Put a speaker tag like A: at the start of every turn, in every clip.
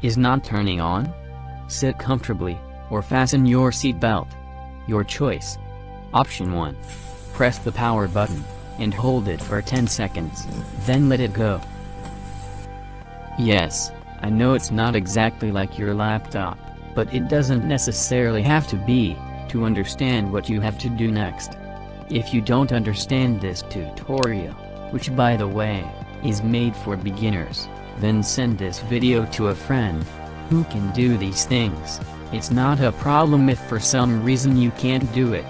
A: is not turning on? Sit comfortably, or fasten your seatbelt. Your choice. Option 1. Press the power button, and hold it for 10 seconds, then let it go. Yes, I know it's not exactly like your laptop, but it doesn't necessarily have to be, to understand what you have to do next. If you don't understand this tutorial, which by the way, is made for beginners, then send this video to a friend who can do these things. It's not a problem if for some reason you can't do it.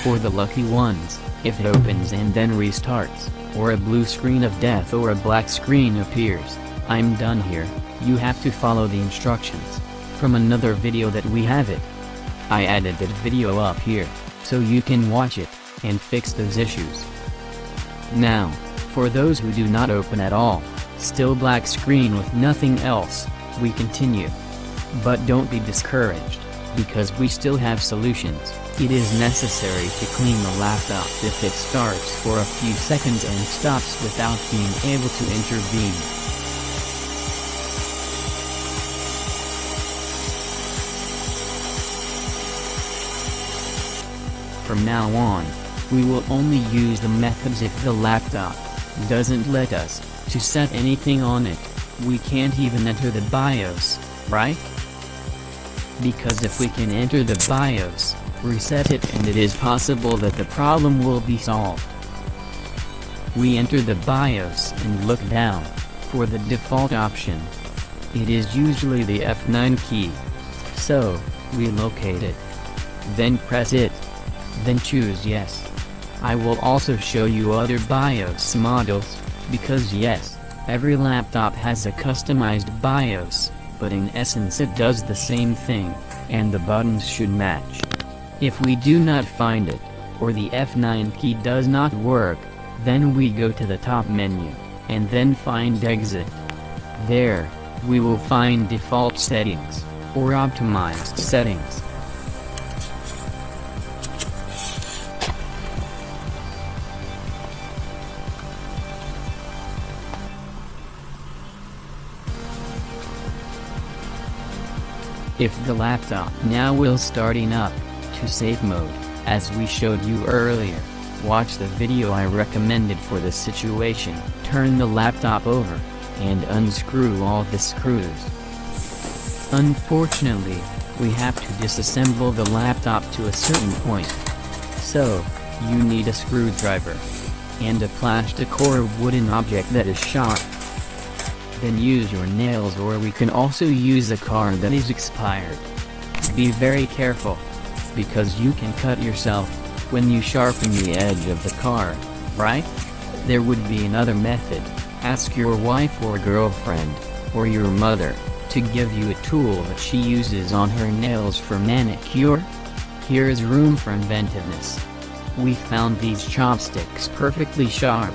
A: For the lucky ones, if it opens and then restarts, or a blue screen of death or a black screen appears, I'm done here, you have to follow the instructions from another video that we have it. I added that video up here, so you can watch it, and fix those issues. Now, for those who do not open at all, still black screen with nothing else, we continue. But don't be discouraged, because we still have solutions. It is necessary to clean the laptop if it starts for a few seconds and stops without being able to intervene. From now on, we will only use the methods if the laptop doesn't let us to set anything on it. We can't even enter the BIOS, right? Because if we can enter the BIOS, reset it, and it is possible that the problem will be solved. We enter the BIOS and look down for the default option. It is usually the F9 key. So, we locate it. Then press it. Then choose yes. I will also show you other BIOS models, because yes, every laptop has a customized BIOS, but in essence it does the same thing, and the buttons should match. If we do not find it, or the F9 key does not work, then we go to the top menu, and then find Exit. There, we will find Default Settings, or Optimized Settings. If the laptop now will starting up to safe mode, as we showed you earlier, watch the video I recommended for this situation. Turn the laptop over, and unscrew all the screws. Unfortunately, we have to disassemble the laptop to a certain point. So, you need a screwdriver, and a plastic or wooden object that is sharp. Then use your nails, or we can also use a card that is expired. Be very careful, because you can cut yourself when you sharpen the edge of the card, right? There would be another method. Ask your wife or girlfriend, or your mother, to give you a tool that she uses on her nails for manicure. Here is room for inventiveness. We found these chopsticks perfectly sharp.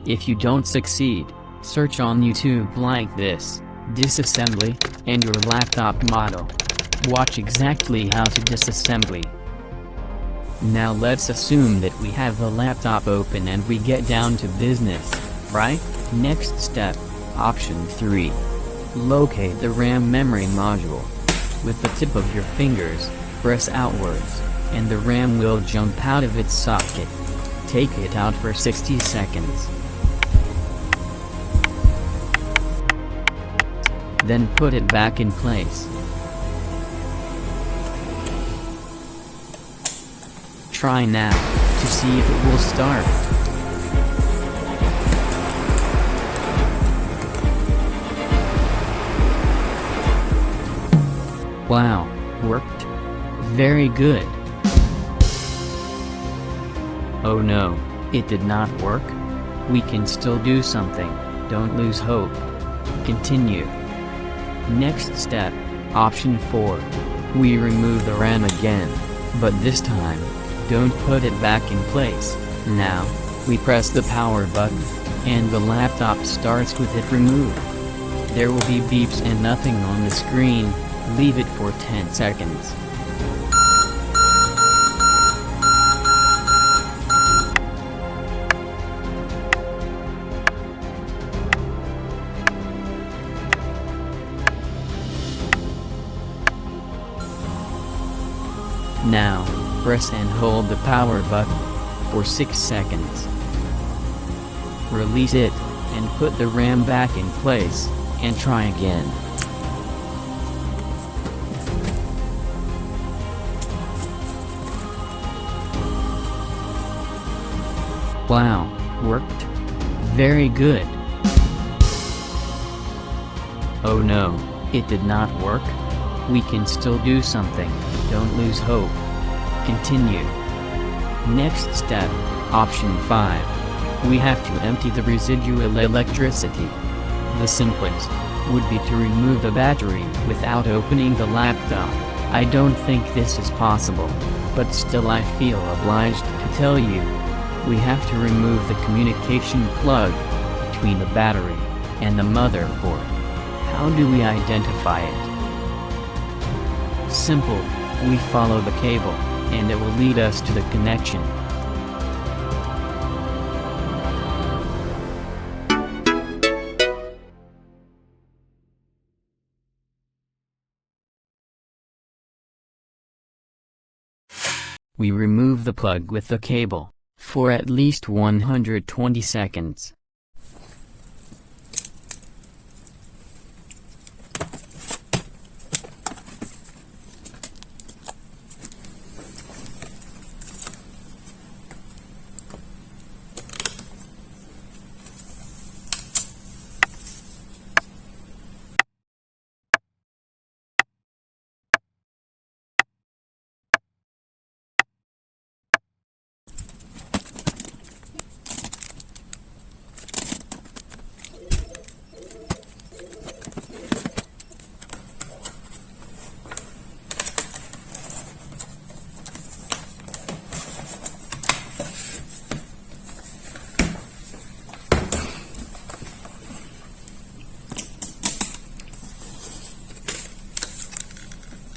A: If you don't succeed, search on YouTube like this, disassembly, and your laptop model. Watch exactly how to disassembly. Now let's assume that we have the laptop open and we get down to business, right? Next step, option 3. Locate the RAM memory module. With the tip of your fingers, press outwards, and the RAM will jump out of its socket. Take it out for 60 seconds. Then put it back in place. try now, to see if it will start. Wow, worked. Very good. Oh no, it did not work? We can still do something, don't lose hope. Continue. Next step, option 4. We remove the RAM again, but this time, don't put it back in place. Now, we press the power button, and the laptop starts with it removed. There will be beeps and nothing on the screen. Leave it for 10 seconds. Now, press and hold the power button for 6 seconds. Release it, and put the RAM back in place, and try again. Wow, worked. Very good. Oh no, it did not work? We can still do something, don't lose hope. Continue. Next step, option 5. We have to empty the residual electricity. The simplest would be to remove the battery without opening the laptop. I don't think this is possible, but still I feel obliged to tell you. We have to remove the communication plug between the battery and the motherboard. How do we identify it? Simple, we follow the cable, and it will lead us to the connection. We remove the plug with the cable, for at least 120 seconds.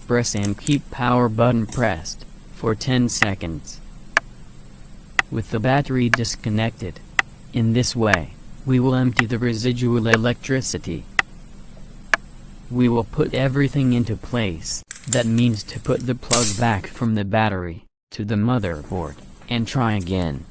A: Press and keep power button pressed for 10 seconds. With the battery disconnected. In this way, we will empty the residual electricity. We will put everything into place. That means to put the plug back from the battery to the motherboard and try again.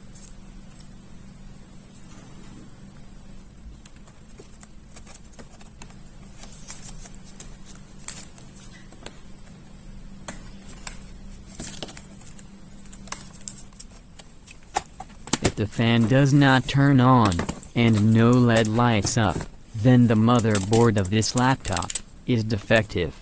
A: If the fan does not turn on, and no LED lights up, then the motherboard of this laptop is defective.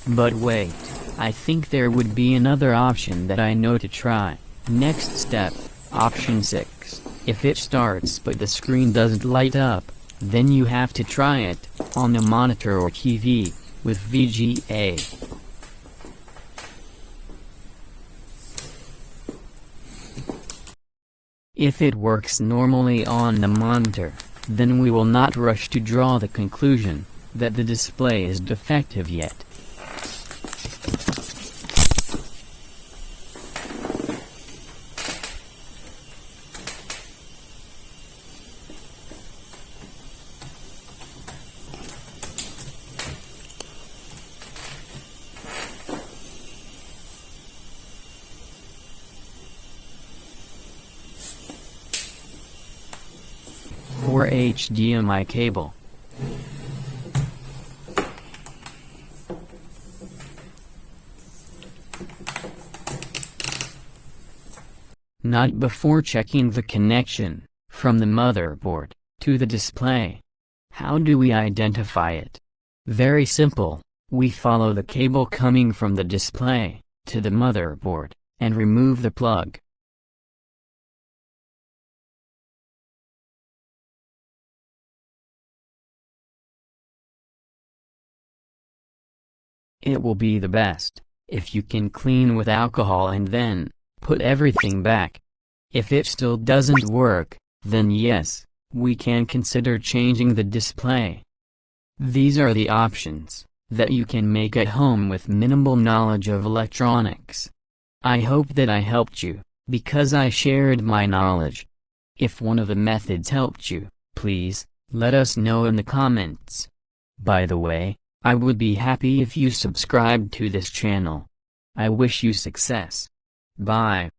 A: But wait, I think there would be another option that I know to try. Next step, option 6. If it starts but the screen doesn't light up, then you have to try it on the monitor or TV with VGA. If it works normally on the monitor, then we will not rush to draw the conclusion that the display is defective yet. Or HDMI cable. not before checking the connection from the motherboard to the display. How do we identify it? Very simple. We follow the cable coming from the display to the motherboard and remove the plug. It will be the best if you can clean with alcohol and then put everything back. If it still doesn't work, then yes, we can consider changing the display. These are the options that you can make at home with minimal knowledge of electronics. I hope that I helped you, because I shared my knowledge. If one of the methods helped you, please let us know in the comments. By the way, I would be happy if you subscribed to this channel. I wish you success. Bye.